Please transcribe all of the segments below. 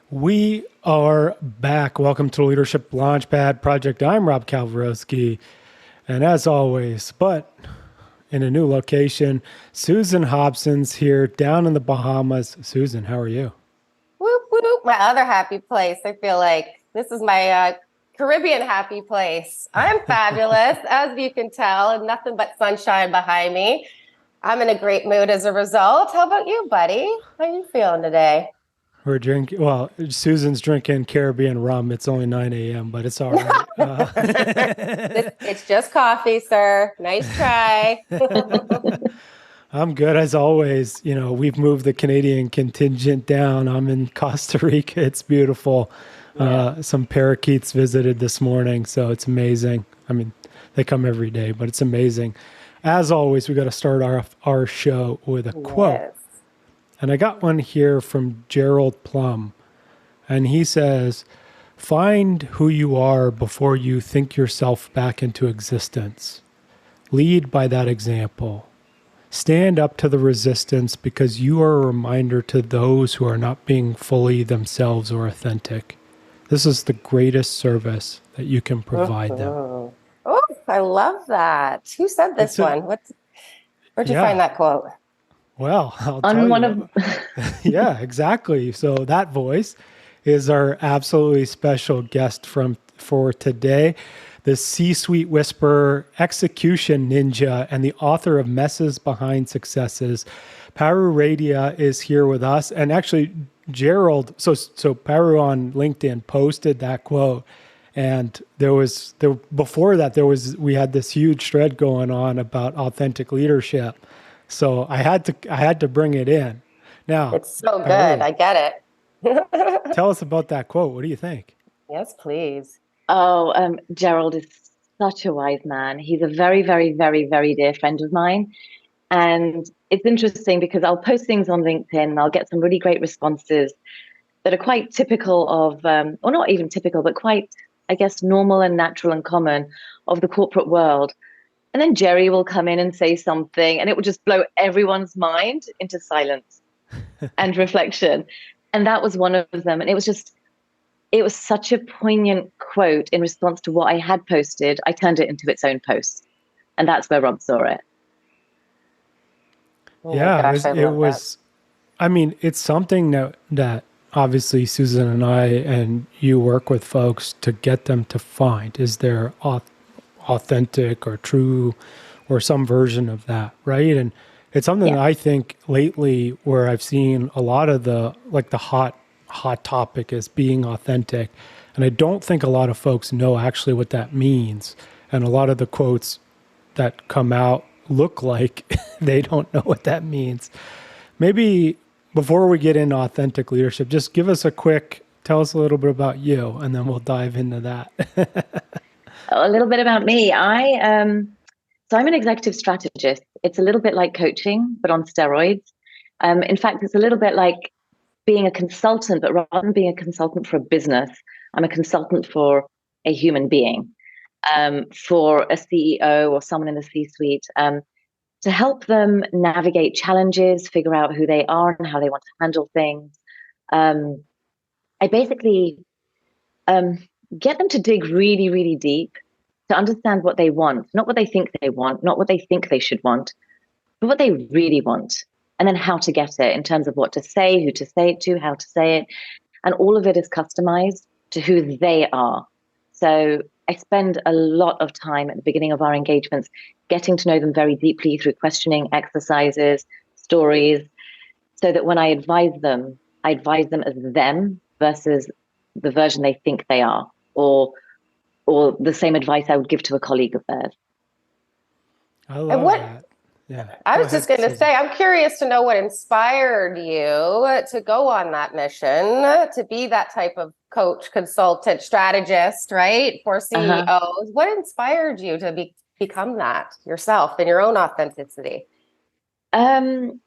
We are back. Welcome to Leadership Launchpad Project. I'm Rob Kalwarowsky. And as always, but in a new location, Susan Hobson's here down in the Bahamas. Susan, how are you? Whoop, whoop, my other happy place. I feel like this is my Caribbean happy place. I'm fabulous, as you can tell, and nothing but sunshine behind me. I'm in a great mood as a result. How about you, buddy? How you feeling today? We're drinking, well, Susan's drinking Caribbean rum. It's only 9 a.m., but it's all right. It's just coffee, sir. Nice try. I'm good as always. You know, we've moved the Canadian contingent down. I'm in Costa Rica. It's beautiful. Yeah. Some parakeets visited this morning, so it's amazing. I mean, they come every day, but it's amazing. As always, we got to start our show with a quote. Yes. And I got one here from Gerald Plum. And he says, find who you are before you think yourself back into existence. Lead by that example. Stand up to the resistance because you are a reminder to those who are not being fully themselves or authentic. This is the greatest service that you can provide them. Oh, I love that. Who said this one? Where'd you find Yeah. that quote? Well, I'll On tell one you. of Yeah, exactly. So that voice is our absolutely special guest for today, the C-suite whisperer, execution ninja, and the author of Messes Behind Successes. Paru Radia is here with us, and actually, Gerald. So Paru on LinkedIn posted that quote, and before that we had this huge thread going on about authentic leadership. So I had to bring it in. Now, It's so good. Paru, I get it. tell us about that quote. What do you think? Yes, please. Gerald is such a wise man. He's a very, very, very, very dear friend of mine. And it's interesting because I'll post things on LinkedIn and I'll get some really great responses that are quite typical of, or not even typical, but quite, I guess, normal and natural and common of the corporate world. And then Jerry will come in and say something and it will just blow everyone's mind into silence and reflection. And that was one of them. And it was such a poignant quote in response to what I had posted. I turned it into its own post. And that's where Rob saw it. Oh my Yeah, gosh, I it love that. was. I mean, it's something that obviously Susan and I and you work with folks to get them to find is there authentic or true or some version of that, right? And it's something Yeah. that I think lately where I've seen a lot of the hot topic is being authentic. And I don't think a lot of folks know actually what that means. And a lot of the quotes that come out look like they don't know what that means. Maybe before we get into authentic leadership, just tell us a little bit about you, and then we'll dive into that. A little bit about me. So I'm an executive strategist. It's a little bit like coaching, but on steroids. In fact, it's a little bit like being a consultant, but rather than being a consultant for a business, I'm a consultant for a human being, for a CEO or someone in the C-suite, to help them navigate challenges, figure out who they are and how they want to handle things. Um, I basically um, get them to dig really, really deep to understand what they want, not what they think they want, not what they think they should want, but what they really want. And then how to get it in terms of what to say, who to say it to, how to say it. And all of it is customized to who they are. So I spend a lot of time at the beginning of our engagements getting to know them very deeply through questioning exercises, stories, so that when I advise them as them versus the version they think they are, or the same advice I would give to a colleague of theirs. I And love what that. Yeah. I Go was just ahead, going to Susan. say, I'm curious to know what inspired you to go on that mission, to be that type of coach, consultant, strategist, right? For Uh-huh. CEOs. What inspired you to become that yourself in your own authenticity? Um,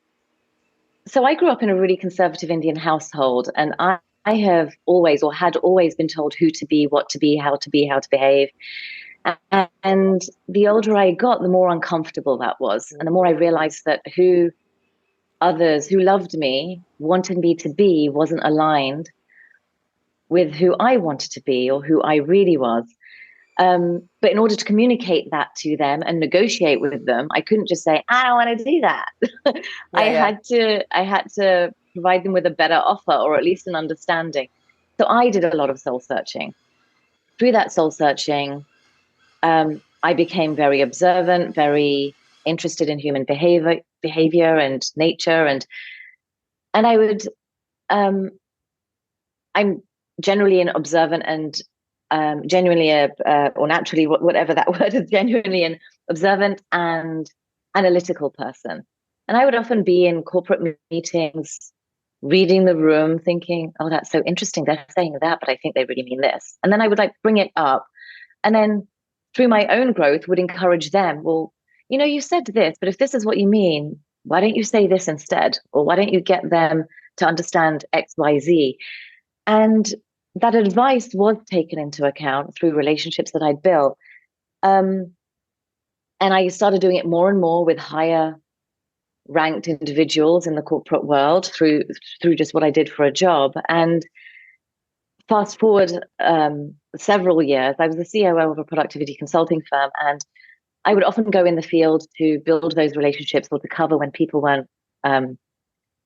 so I grew up in a really conservative Indian household, and I have always or had always been told who to be, what to be, how to behave. And the older I got, the more uncomfortable that was. And the more I realized that who others who loved me wanted me to be wasn't aligned with who I wanted to be or who I really was. But in order to communicate that to them and negotiate with them, I couldn't just say, I don't want to do that. I had to provide them with a better offer, or at least an understanding. So I did a lot of soul searching. Through that soul searching, I became very observant, very interested in human behavior and nature, and I would I'm generally an observant and genuinely or naturally, whatever that word is, genuinely an observant and analytical person. And I would often be in corporate meetings, reading the room, thinking, oh, that's so interesting. They're saying that, but I think they really mean this. And then I would like bring it up. And then through my own growth would encourage them. Well, you said this, but if this is what you mean, why don't you say this instead? Or why don't you get them to understand X, Y, Z? And that advice was taken into account through relationships that I built. And I started doing it more and more with higher ranked individuals in the corporate world through just what I did for a job. And fast forward several years, I was the COO of a productivity consulting firm, and I would often go in the field to build those relationships or to cover when people weren't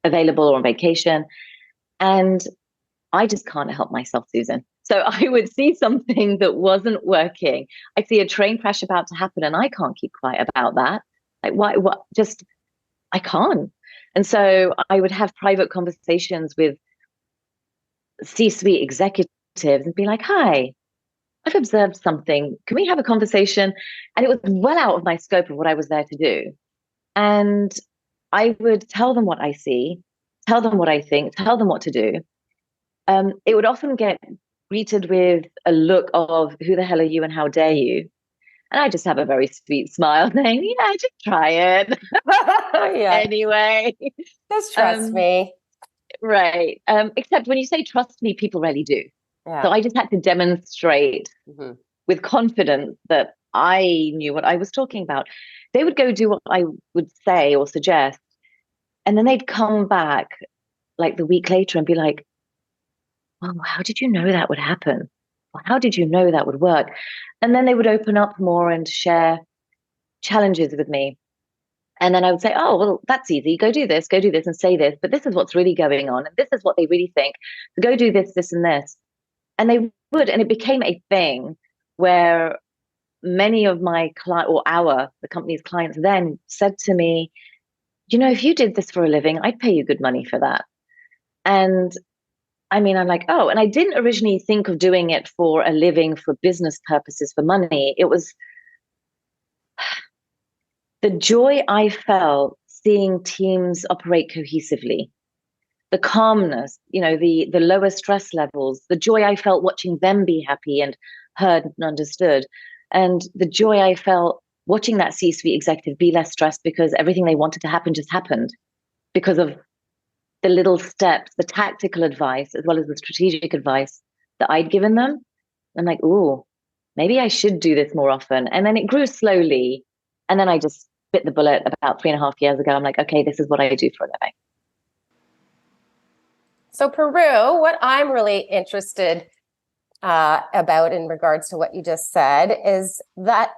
available or on vacation. And I just can't help myself, Susan. So I would see something that wasn't working. I'd see a train crash about to happen, and I can't keep quiet about that. Like, why? What? Just, I can't. And so I would have private conversations with C-suite executives and be like, hi, I've observed something. Can we have a conversation? And it was well out of my scope of what I was there to do. And I would tell them what I see, tell them what I think, tell them what to do. It would often get greeted with a look of, who the hell are you and how dare you? And I just have a very sweet smile saying, yeah, just try it. Yeah. Anyway. Just trust me. Right. Except when you say trust me, people really do. Yeah. So I just had to demonstrate with confidence that I knew what I was talking about. They would go do what I would say or suggest, and then they'd come back like the week later and be like, oh, how did you know that would happen? How did you know that would work? And then they would open up more and share challenges with me. And then I would say, oh, well, that's easy. Go do this and say this. But this is what's really going on. And this is what they really think. So go do this, this, and this. And they would. And it became a thing where many of my the company's clients then said to me, if you did this for a living, I'd pay you good money for that. And I mean, I'm like, oh, and I didn't originally think of doing it for a living, for business purposes, for money. It was the joy I felt seeing teams operate cohesively, the calmness, the lower stress levels, the joy I felt watching them be happy and heard and understood, and the joy I felt watching that C-suite executive be less stressed because everything they wanted to happen just happened because of the little steps, the tactical advice, as well as the strategic advice that I'd given them. I'm like, ooh, maybe I should do this more often. And then it grew slowly. And then I just bit the bullet about 3.5 years ago. I'm like, okay, this is what I do for a living. So Paru, what I'm really interested about in regards to what you just said is that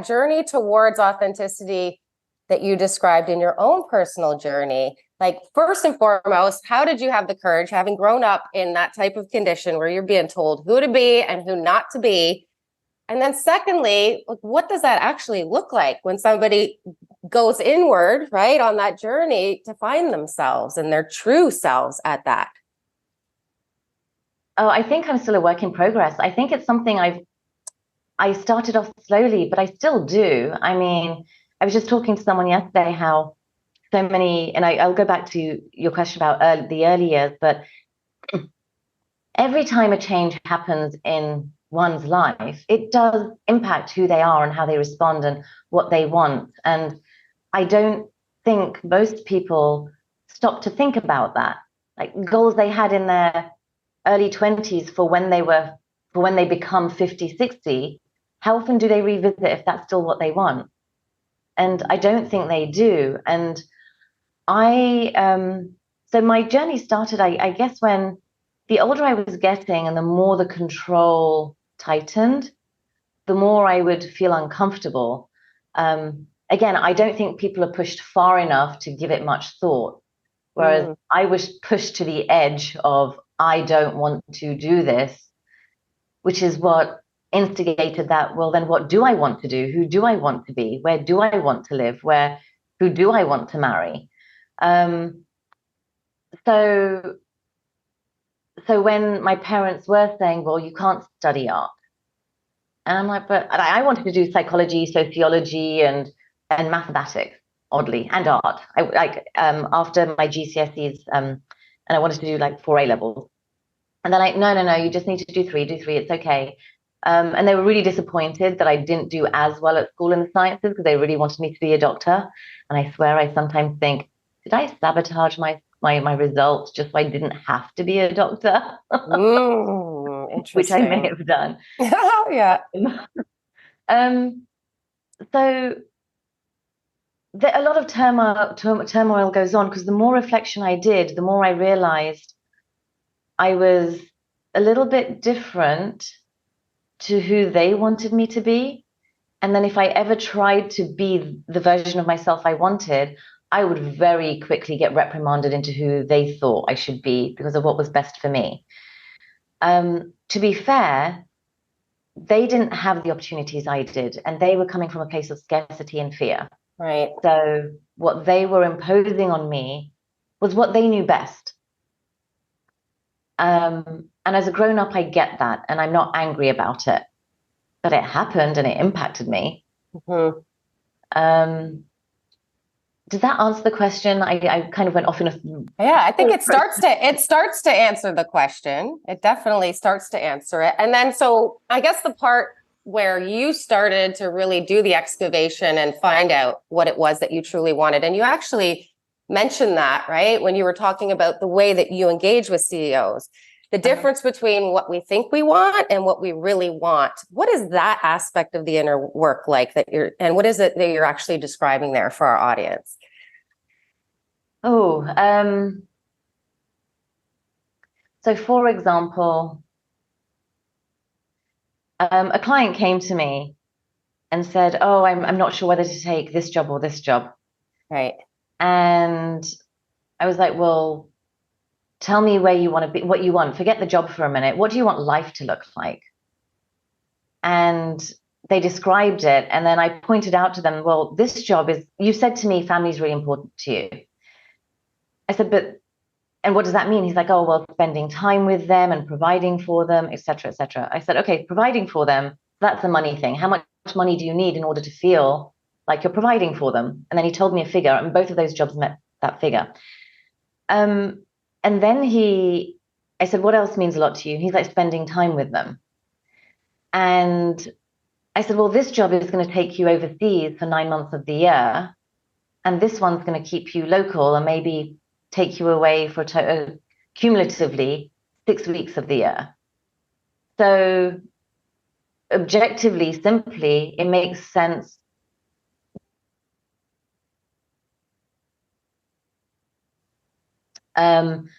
journey towards authenticity that you described in your own personal journey. Like, first and foremost, how did you have the courage, having grown up in that type of condition where you're being told who to be and who not to be? And then secondly, what does that actually look like when somebody goes inward, right, on that journey to find themselves and their true selves at that? Oh, I think I'm still a work in progress. I think it's something I started off slowly, but I still do. I mean, I was just talking to someone yesterday how so many, and I'll go back to your question about the early years, but every time a change happens in one's life, it does impact who they are and how they respond and what they want. And I don't think most people stop to think about that. Like goals they had in their early 20s for when they become 50, 60, how often do they revisit if that's still what they want? And I don't think they do. And so my journey started, I guess, when the older I was getting and the more the control tightened, the more I would feel uncomfortable. Again, I don't think people are pushed far enough to give it much thought. Whereas I was pushed to the edge of, I don't want to do this, which is what instigated that. Well, then what do I want to do? Who do I want to be? Where do I want to live? Who do I want to marry? So when my parents were saying, well, you can't study art. And I'm like, but I wanted to do psychology, sociology, and mathematics, oddly, and art. After my GCSEs, and I wanted to do like 4 A levels. And they're like, no, you just need to do three, it's okay. And they were really disappointed that I didn't do as well at school in the sciences because they really wanted me to be a doctor. And I swear I sometimes think, did I sabotage my results just so I didn't have to be a doctor? Which I may have done. Yeah. So a lot of turmoil goes on because the more reflection I did, the more I realized I was a little bit different to who they wanted me to be. And then if I ever tried to be the version of myself I wanted, I would very quickly get reprimanded into who they thought I should be because of what was best for me. To be fair, they didn't have the opportunities I did, and they were coming from a place of scarcity and fear. Right. So what they were imposing on me was what they knew best. And as a grown-up, I get that, and I'm not angry about it. But it happened, and it impacted me. Mm-hmm. Does that answer the question? I kind of went off in a... Yeah, I think it starts to answer the question. It definitely starts to answer it. And then, so I guess the part where you started to really do the excavation and find out what it was that you truly wanted. And you actually mentioned that, right? When you were talking about the way that you engage with CEOs, the difference between what we think we want and what we really want. What is that aspect of the inner work like and what is it that you're actually describing there for our audience? So for example, a client came to me and said, oh, I'm not sure whether to take this job or this job. Right. And I was like, well, tell me where you want to be, what you want. Forget the job for a minute. What do you want life to look like? And they described it. And then I pointed out to them, well, this job is, you said to me, family is really important to you. I said, and what does that mean? He's like, oh, well, spending time with them and providing for them, et cetera, et cetera. I said, okay, providing for them, that's a money thing. How much money do you need in order to feel like you're providing for them? And then he told me a figure, and both of those jobs met that figure. And then I said, what else means a lot to you? He's like, spending time with them. And I said, well, this job is going to take you overseas for 9 months of the year. And this one's going to keep you local and maybe take you away for cumulatively 6 weeks of the year. So objectively, simply, it makes sense. And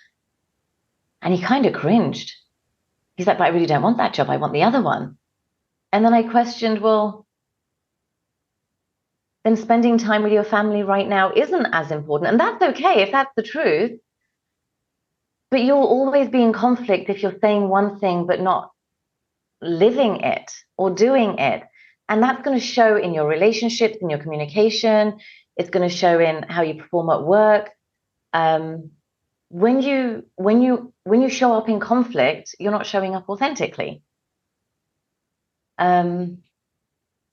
he kind of cringed. He's like, but I really don't want that job. I want the other one. And then I questioned, well, then spending time with your family right now isn't as important. And that's okay if that's the truth. But you'll always be in conflict if you're saying one thing but not living it or doing it. And that's going to show in your relationships, in your communication. It's going to show in how you perform at work. When you show up in conflict, you're not showing up authentically.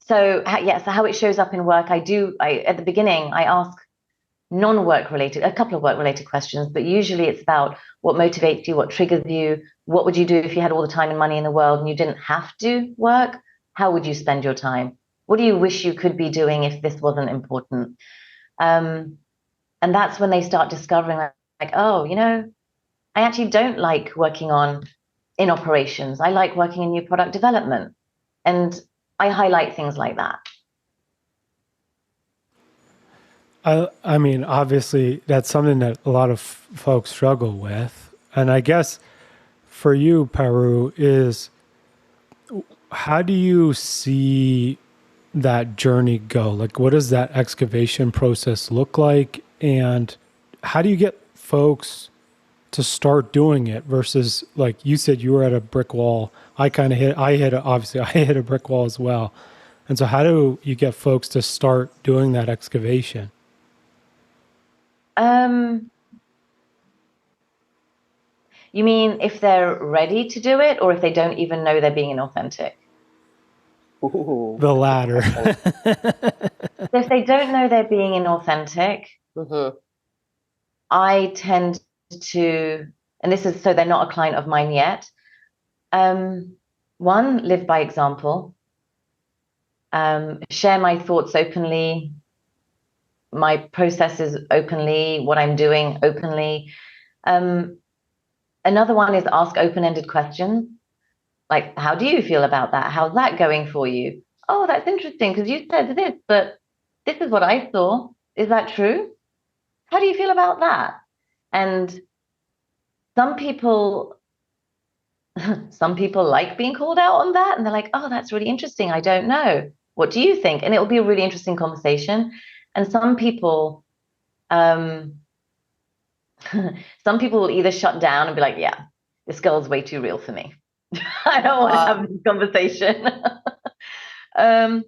So how it shows up in work, at the beginning, I ask non-work related, a couple of work related questions, but usually it's about what motivates you, what triggers you, what would you do if you had all the time and money in the world and you didn't have to work? How would you spend your time? What do you wish you could be doing if this wasn't important? And that's when they start discovering like, oh, I actually don't like working in operations. I like working in new product development. And I highlight things like that. I mean, obviously, that's something that a lot of folks struggle with. And I guess for you, Paru, is how do you see that journey go? Like, what does that excavation process look like? And how do you get folks to start doing it versus, like you said, you were at a brick wall. Obviously I hit a brick wall as well. And so how do you get folks to start doing that excavation? You mean if they're ready to do it, or if they don't even know they're being inauthentic? Ooh, The latter. If they don't know they're being inauthentic, I tend to, and this is so they're not a client of mine yet. One, live by example. Share my thoughts openly, my processes openly, what I'm doing openly. Another one is ask open-ended questions. Like, how do you feel about that? How's that going for you? Oh, that's interesting because you said this, but this is what I saw. Is that true? How do you feel about that? And some people like being called out on that, and they're like, oh, that's really interesting. I don't know. What do you think? And it will be a really interesting conversation. And some people will either shut down and be like, yeah, this girl's way too real for me. I don't want to have this conversation. And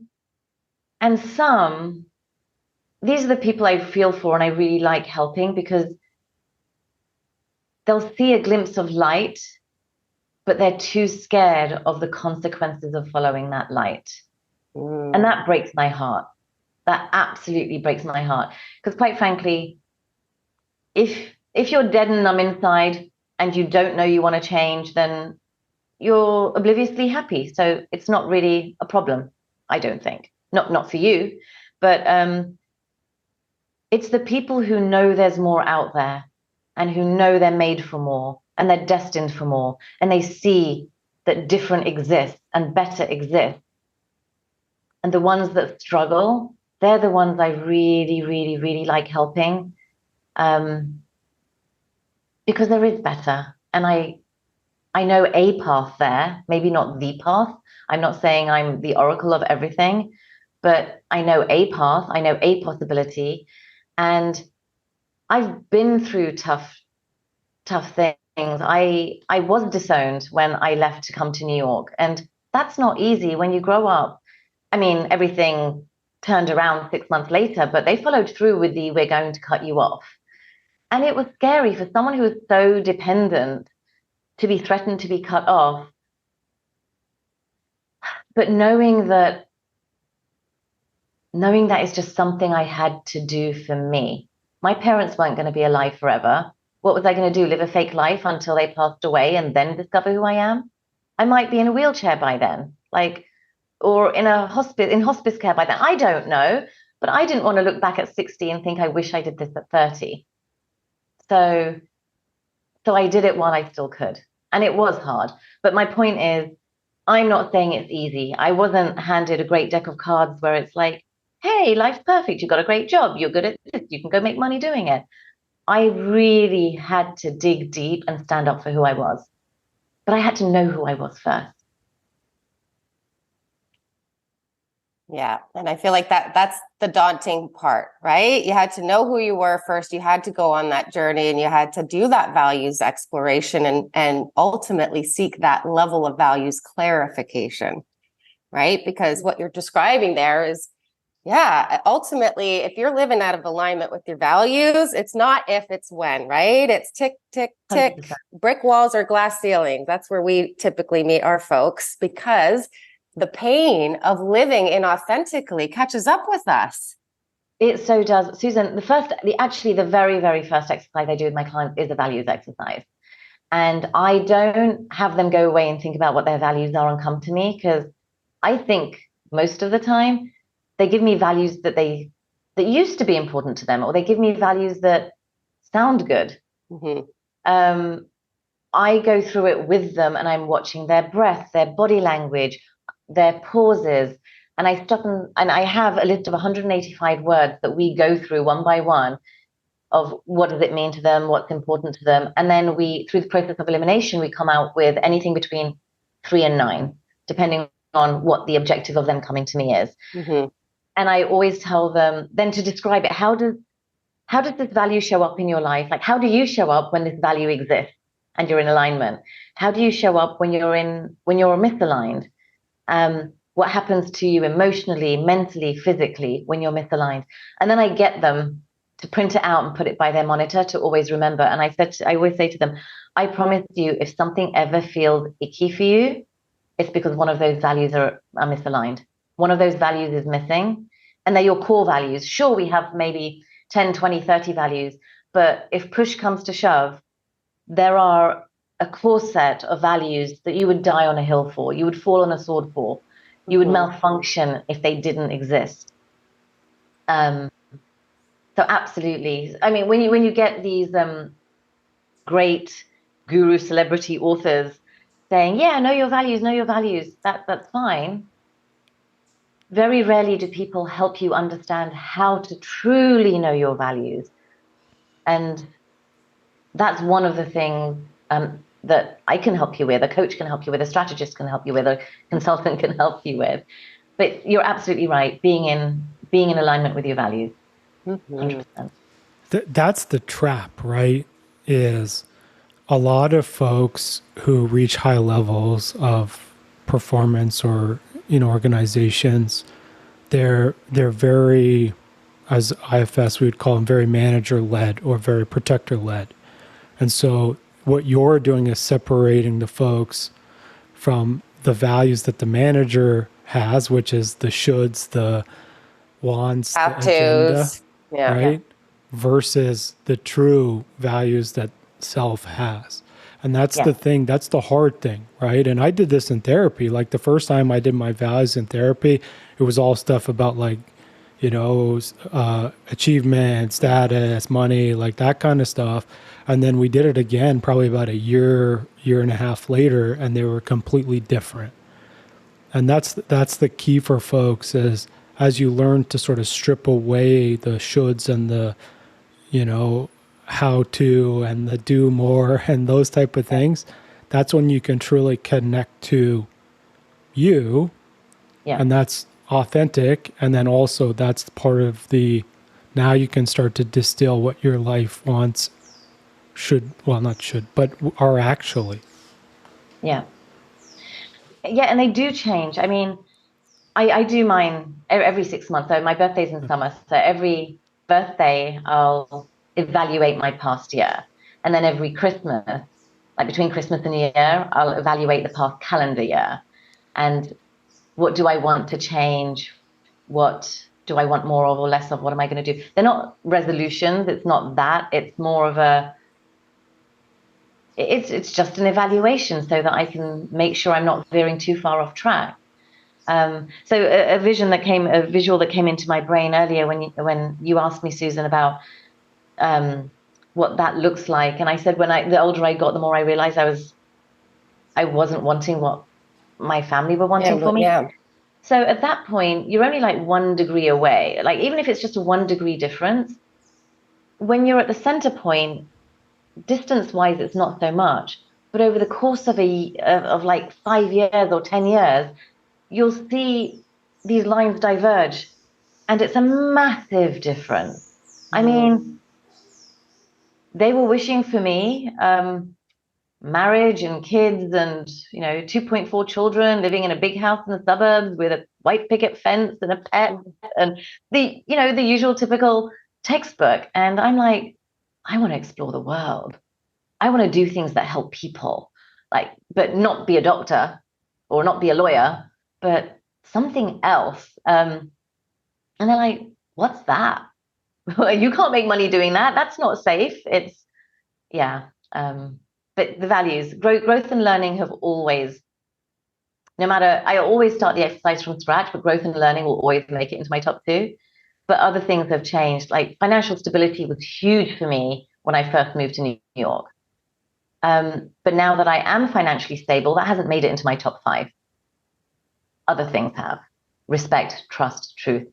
these are the people I feel for and I really like helping because they'll see a glimpse of light, but they're too scared of the consequences of following that light. And that breaks my heart. That absolutely breaks my heart. Because quite frankly, if you're dead and numb inside and you don't know you want to change, then you're obliviously happy. So it's not really a problem, I don't think. Not for you, but it's the people who know there's more out there and who know they're made for more and they're destined for more and they see that different exists and better exists. And the ones that struggle, they're the ones I really, really, really like helping because there is better. And I know a path there, maybe not the path. I'm not saying I'm the oracle of everything, but I know a path, I know a possibility. And I've been through tough things. I was disowned when I left to come to New York. And that's not easy when you grow up. I mean, everything turned around 6 months later, but they followed through with the we're going to cut you off. And it was scary for someone who was so dependent to be threatened to be cut off. But knowing that is just something I had to do for me. My parents weren't going to be alive forever. What was I going to do? Live a fake life until they passed away and then discover who I am? I might be in a wheelchair by then, or in hospice care by then. I don't know, but I didn't want to look back at 60 and think I wish I did this at 30. So I did it while I still could. And it was hard. But my point is, I'm not saying it's easy. I wasn't handed a great deck of cards where it's like, hey, life's perfect. You've got a great job. You're good at this. You can go make money doing it. I really had to dig deep and stand up for who I was. But I had to know who I was first. Yeah. And I feel like that's the daunting part, right? You had to know who you were first. You had to go on that journey and you had to do that values exploration and ultimately seek that level of values clarification, right? Because what you're describing there is, yeah, ultimately, if you're living out of alignment with your values, it's not if, it's when, right? It's tick, tick, tick, 100%. Brick walls or glass ceilings. That's where we typically meet our folks because the pain of living inauthentically catches up with us. It so does. Susan, the very, very first exercise I do with my clients is a values exercise. And I don't have them go away and think about what their values are and come to me because I think most of the time they give me values that used to be important to them, or they give me values that sound good. Mm-hmm. I go through it with them and I'm watching their breath, their body language, their pauses. And I stop and I have a list of 185 words that we go through one by one. of what does it mean to them, what's important to them. And then we, through the process of elimination, we come out with anything between 3 and 9, depending on what the objective of them coming to me is. Mm-hmm. And I always tell them then to describe it. How does this value show up in your life? Like, how do you show up when this value exists and you're in alignment? How do you show up when you're misaligned? What happens to you emotionally, mentally, physically when you're misaligned? And then I get them to print it out and put it by their monitor to always remember. And I always say to them, I promise you, if something ever feels icky for you, it's because one of those values are misaligned. One of those values is missing, and they're your core values. Sure, we have maybe 10, 20, 30 values, but if push comes to shove, there are a core set of values that you would die on a hill for, you would fall on a sword for, you would malfunction if they didn't exist. So absolutely. I mean, when you get these great guru celebrity authors saying, yeah, know your values, that's fine. Very rarely do people help you understand how to truly know your values. And that's one of the things that I can help you with, a coach can help you with, a strategist can help you with, a consultant can help you with. But you're absolutely right, being in alignment with your values. 100%. That's the trap, right? Is a lot of folks who reach high levels of performance or organizations, they're very, as IFS we would call them, very manager led or very protector led. And so what you're doing is separating the folks from the values that the manager has, which is the shoulds, the wants, the agenda, right? Versus the true values that self has. And that's the thing, that's the hard thing, right? And I did this in therapy. Like the first time I did my values in therapy, it was all stuff about like, achievement, status, money, like that kind of stuff. And then we did it again, probably about a year and a half later, and they were completely different. And that's the key for folks is as you learn to sort of strip away the shoulds and the, how to and the do more and those type of things, that's when you can truly connect to you. Yeah. And that's authentic. And then also that's part of now you can start to distill what your life wants, but are actually. Yeah. Yeah, and they do change. I mean, I do mine every 6 months. So my birthday's in summer. So every birthday, I'll evaluate my past year. And then every Christmas, like between Christmas and New Year, I'll evaluate the past calendar year. And what do I want to change? What do I want more of or less of? What am I going to do? They're not resolutions. It's not that. It's more of it's just an evaluation so that I can make sure I'm not veering too far off track. So a visual that came into my brain earlier when you asked me, Susan, about what that looks like, and I said the older I got, the more I realized I wasn't wanting what my family were wanting for me. Yeah. So at that point, you're only like 1 degree away. Like even if it's just a 1 degree difference, when you're at the center point, distance-wise, it's not so much. But over the course of like 5 years or 10 years, you'll see these lines diverge, and it's a massive difference. I mean, they were wishing for me marriage and kids and 2.4 children living in a big house in the suburbs with a white picket fence and a pet and the usual typical textbook. And I'm like, I want to explore the world. I want to do things that help people, but not be a doctor or not be a lawyer, but something else. And they're like, what's that? You can't make money doing that. That's not safe. But the values, growth and learning have always, I always start the exercise from scratch, but growth and learning will always make it into my top 2. But other things have changed. Like financial stability was huge for me when I first moved to New York. But now that I am financially stable, that hasn't made it into my top 5. Other things have. Respect, trust, truth.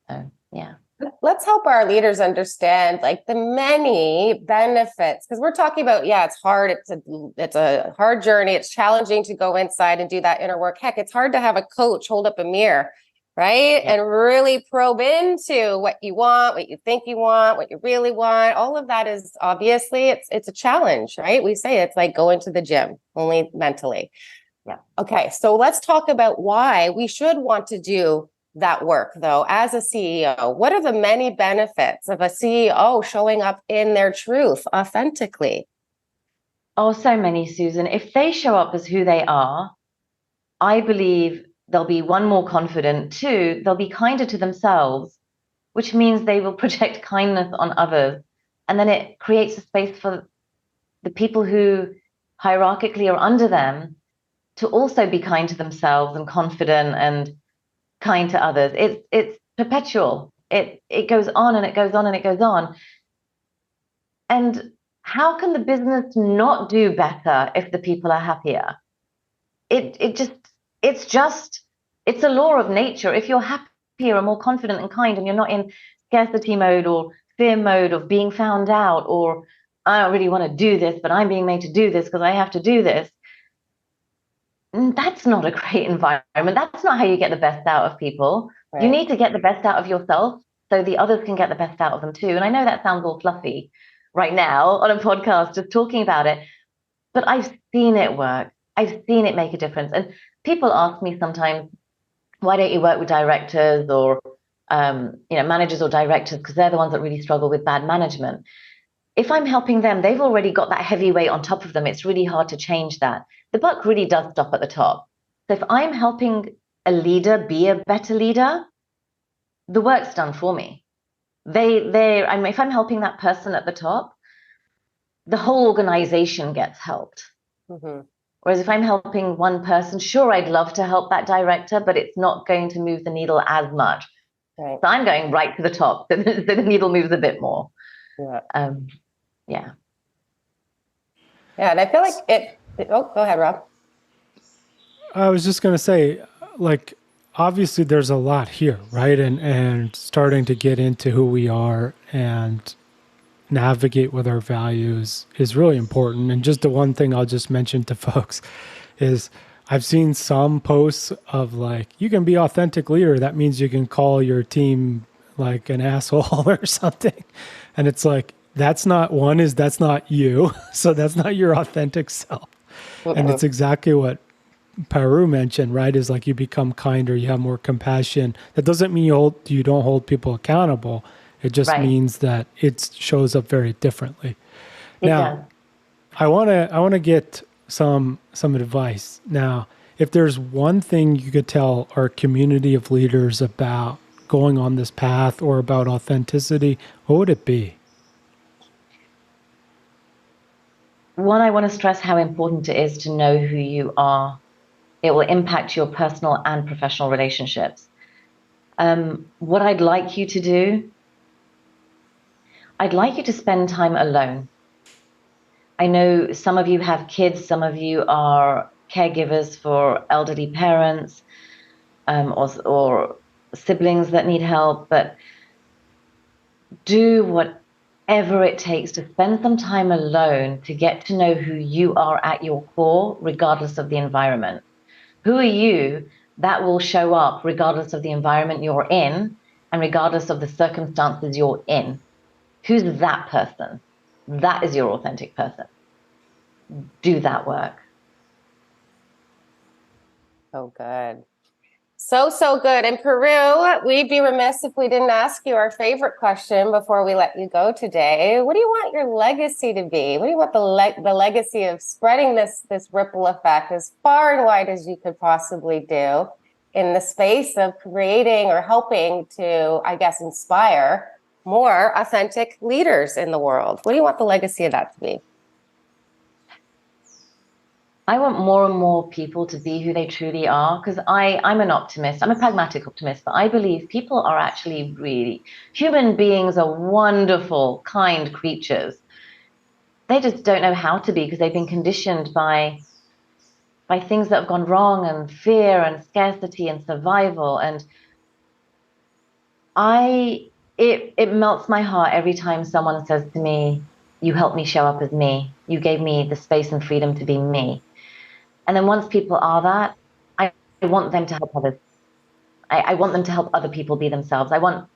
So, yeah. Let's help our leaders understand like the many benefits, because we're talking about, yeah, it's hard. It's a hard journey. It's challenging to go inside and do that inner work. Heck, it's hard to have a coach hold up a mirror, right? Yeah. And really probe into what you want, what you think you want, what you really want. All of that is obviously it's a challenge, right? We say it's like going to the gym, only mentally. Yeah. Okay, so let's talk about why we should want to do that work, though, as a CEO. What are the many benefits of a CEO showing up in their truth authentically? Oh, so many, Susan. If they show up as who they are, I believe they'll be one, more confident, two, they'll be kinder to themselves, which means they will project kindness on others. And then it creates a space for the people who hierarchically are under them to also be kind to themselves and confident and kind to others. It's perpetual. It goes on and it goes on and it goes on. And how can the business not do better if the people are happier? It's a law of nature. If you're happier and more confident and kind, and you're not in scarcity mode or fear mode of being found out, or I don't really want to do this, but I'm being made to do this because I have to do this. That's not a great environment. That's not how you get the best out of people. Right. You need to get the best out of yourself so the others can get the best out of them too. And I know that sounds all fluffy right now on a podcast, just talking about it, but I've seen it work. I've seen it make a difference. And people ask me sometimes, why don't you work with directors or managers or directors? Because they're the ones that really struggle with bad management. If I'm helping them, they've already got that heavy weight on top of them. It's really hard to change that. The buck really does stop at the top. So if I'm helping a leader be a better leader, the work's done for me. If I'm helping that person at the top, the whole organization gets helped. Mm-hmm. Whereas if I'm helping one person, sure, I'd love to help that director, but it's not going to move the needle as much. Right. So I'm going right to the top, so the needle moves a bit more. Yeah. Yeah. Yeah, and I feel like oh, go ahead, Rob. I was just going to say, like, obviously there's a lot here, right? And starting to get into who we are and navigate with our values is really important. And just the one thing I'll just mention to folks is I've seen some posts of like, you can be authentic leader. That means you can call your team like an asshole or something. And it's like, that's not you. So that's not your authentic self. And it's exactly what Paru mentioned, right? Is like you become kinder, you have more compassion. That doesn't mean you don't hold people accountable. It just means that it shows up very differently. Now, I want to get some advice. Now, if there's one thing you could tell our community of leaders about going on this path or about authenticity, what would it be? One, I want to stress how important it is to know who you are. It will impact your personal and professional relationships. What I'd like you to do, I'd like you to spend time alone. I know some of you have kids, some of you are caregivers for elderly parents, or siblings that need help, but do whatever it takes to spend some time alone to get to know who you are at your core, regardless of the environment. Who are you? That will show up regardless of the environment you're in and regardless of the circumstances you're in. Who's that person? That is your authentic person. Do that work. So good. So good. In Peru, we'd be remiss if we didn't ask you our favorite question before we let you go today. What do you want your legacy to be? What do you want the legacy of spreading this ripple effect as far and wide as you could possibly do in the space of creating or helping to, I guess, inspire more authentic leaders in the world? What do you want the legacy of that to be? I want more and more people to be who they truly are, because I'm an optimist. I'm a pragmatic optimist, but I believe people are actually human beings are wonderful, kind creatures. They just don't know how to be because they've been conditioned by things that have gone wrong, and fear and scarcity and survival. And I it melts my heart every time someone says to me, you helped me show up as me. You gave me the space and freedom to be me. And then once people are that, I want them to help others. I want them to help other people be themselves. I want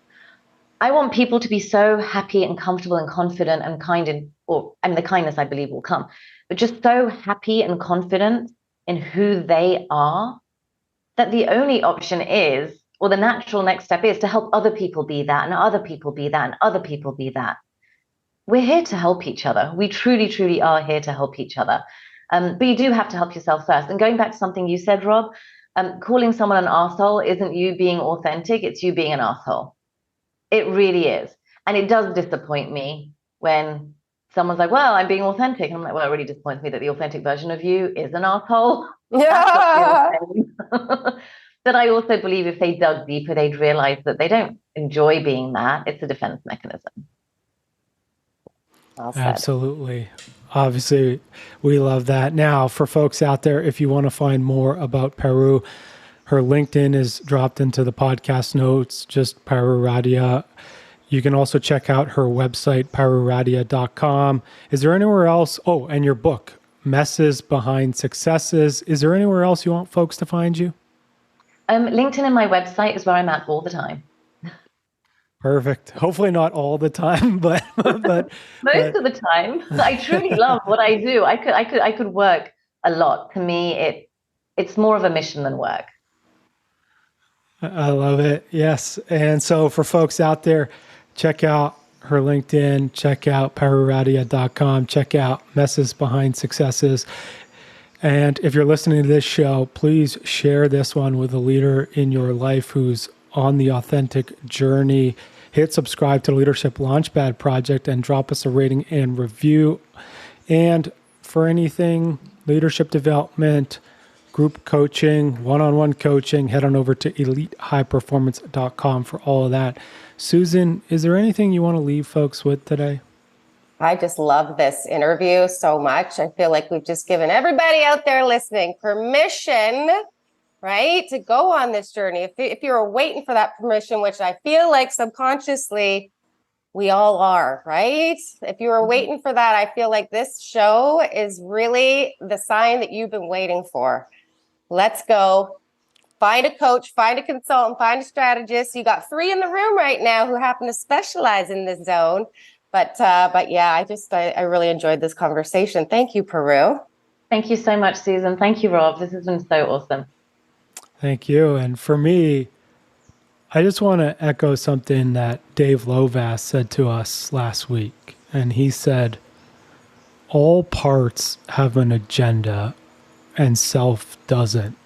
people to be so happy and comfortable and confident and kind and the kindness I believe will come, but just so happy and confident in who they are that the only option is, or the natural next step is to help other people be that and other people be that and other people be that. We're here to help each other. We truly, truly are here to help each other. But you do have to help yourself first. And going back to something you said, Rob, calling someone an asshole isn't you being authentic, it's you being an asshole. It really is. And it does disappoint me when someone's like, well, I'm being authentic. And I'm like, well, it really disappoints me that the authentic version of you is an asshole. Yeah. But I also believe if they dug deeper, they'd realize that they don't enjoy being that. It's a defense mechanism. Well said. Absolutely. Obviously, we love that. Now, for folks out there, if you want to find more about Paru, her LinkedIn is dropped into the podcast notes, just Paru Radia. You can also check out her website, paruradia.com. Is there anywhere else? Oh, and your book, Messes Behind Successes. Is there anywhere else you want folks to find you? LinkedIn and my website is where I'm at all the time. Perfect. Hopefully not all the time, but Most of the time. I truly love what I do. I could work a lot. To me, it's more of a mission than work. I love it. Yes. And so for folks out there, check out her LinkedIn, check out paruradia.com, check out Messes Behind Successes. And if you're listening to this show, please share this one with a leader in your life who's on the authentic journey. Hit subscribe to the Leadership Launchpad Project and drop us a rating and review. And for anything leadership development, group coaching, one-on-one coaching, head on over to elitehighperformance.com for all of that. Susan, is there anything you want to leave folks with today? I just love this interview so much. I feel like we've just given everybody out there listening permission, right, to go on this journey. If you're waiting for that permission, which I feel like subconsciously we all are, right? If you were waiting for that, I feel like this show is really the sign that you've been waiting for. Let's go. Find a coach, find a consultant, find a strategist. You got 3 in the room right now who happen to specialize in this zone. But yeah, I really enjoyed this conversation. Thank you, Paru. Thank you so much, Susan. Thank you, Rob. This has been so awesome. Thank you. And for me, I just want to echo something that Dave Lovass said to us last week. And he said, all parts have an agenda and self doesn't.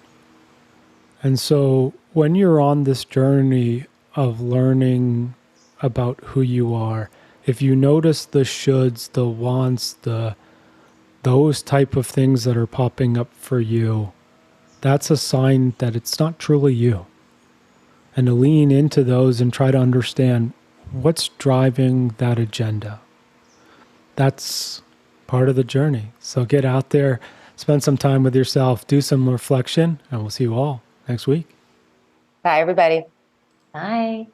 And so when you're on this journey of learning about who you are, if you notice the shoulds, the wants, those type of things that are popping up for you, that's a sign that it's not truly you. And to lean into those and try to understand what's driving that agenda. That's part of the journey. So get out there, spend some time with yourself, do some reflection, and we'll see you all next week. Bye, everybody. Bye.